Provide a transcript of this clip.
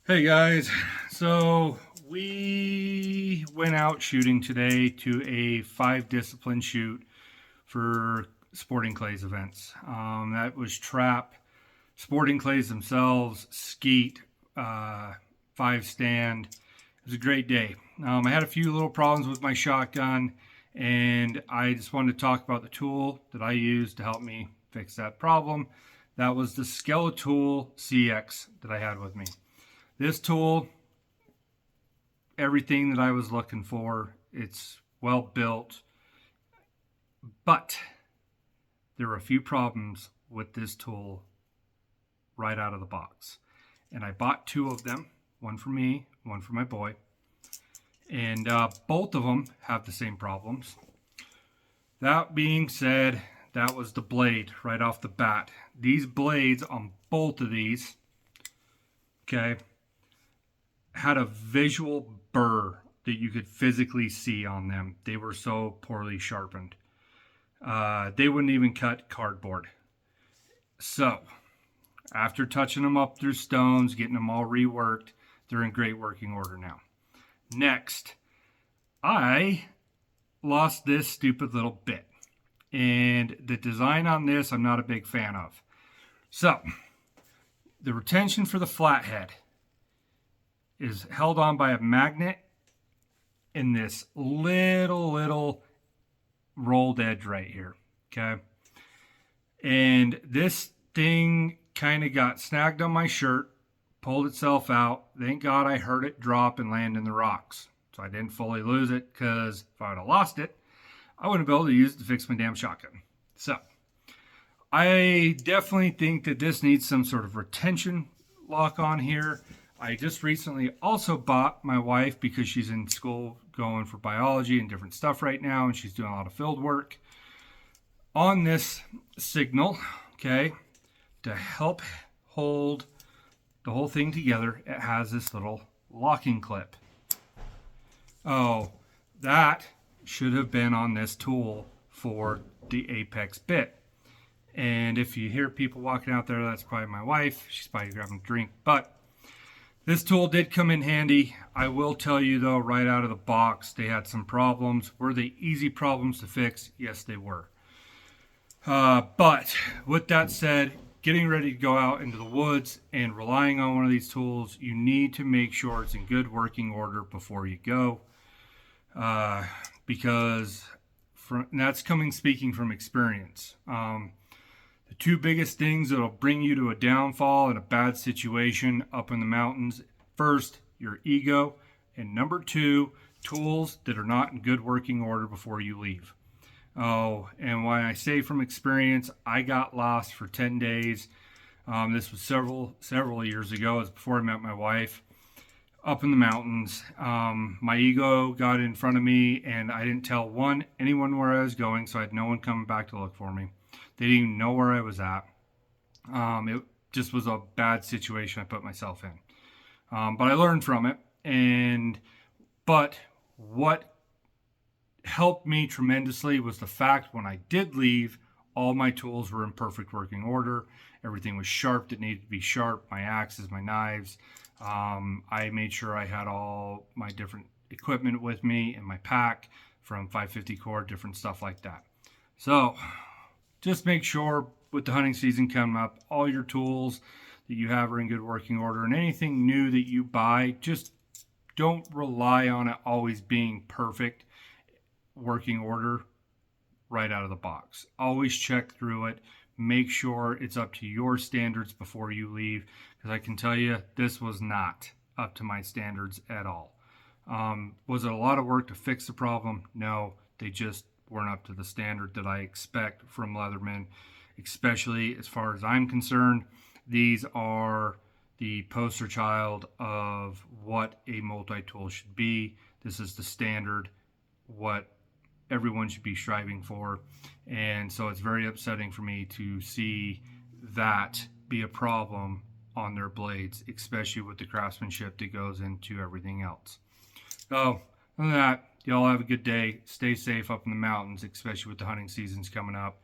Hey guys, so we went out shooting today to a 5 discipline shoot for sporting clays events. That was trap, sporting clays themselves, skeet, 5 stand. It was a great day. I had a few little problems with my shotgun, and I just wanted to talk about the tool that I used to help me fix that problem. That was the skeletool CX that I had with me. This tool, everything that I was looking for. It's well built, but there were a few problems with this tool right out of the box. And I bought 2 of them, one for me, one for my boy. And both of them have the same problems. That being said, that was the blade right off the bat. These blades on both of these, okay, had a visual burr that you could physically see on them. They were so poorly sharpened. They wouldn't even cut cardboard. So, after touching them up through stones, getting them all reworked, they're in great working order now. Next, I lost this stupid little bit. And the design on this, I'm not a big fan of. So, the retention for the flathead is held on by a magnet in this little rolled edge right here. Okay. And this thing kind of got snagged on my shirt, pulled itself out. Thank God I heard it drop and land in the rocks. So I didn't fully lose it, because if I would have lost it, I wouldn't be able to use it to fix my damn shotgun. So I definitely think that this needs some sort of retention lock on here. I just recently also bought my wife, because she's in school going for biology and different stuff right now, and she's doing a lot of field work on this signal, okay, to help hold the whole thing together. It has this little locking clip. Oh, that should have been on this tool for the apex bit. And if you hear people walking out there, that's probably my wife. She's probably grabbing a drink, but this tool did come in handy. I will tell you though, right out of the box, they had some problems. Were they easy problems to fix? Yes, they were. But with that said, getting ready to go out into the woods and relying on one of these tools, you need to make sure it's in good working order before you go. Because that's speaking from experience. The 2 biggest things that'll bring you to a downfall in a bad situation up in the mountains: first, your ego, and number 2, tools that are not in good working order before you leave. Oh, and when I say from experience, I got lost for 10 days. This was several years ago. It was before I met my wife, up in the mountains. My ego got in front of me, and I didn't tell anyone where I was going, so I had no one coming back to look for me. They didn't even know where I was at. It just was a bad situation I put myself in. But I learned from it. But what helped me tremendously was the fact when I did leave, all my tools were in perfect working order. Everything was sharp that needed to be sharp. My axes, my knives. I made sure I had all my different equipment with me in my pack, from 550 cord, different stuff like that. So just make sure with the hunting season coming up, all your tools that you have are in good working order. And anything new that you buy, just don't rely on it always being perfect working order right out of the box. Always check through it. Make sure it's up to your standards before you leave, because I can tell you this was not up to my standards at all. Was it a lot of work to fix the problem? No, they just weren't up to the standard that I expect from Leatherman, especially as far as I'm concerned. These are the poster child of what a multi-tool should be. This is the standard, what everyone should be striving for. And so it's very upsetting for me to see that be a problem on their blades, especially with the craftsmanship that goes into everything else. So other than that, y'all have a good day. Stay safe up in the mountains, especially with the hunting seasons coming up.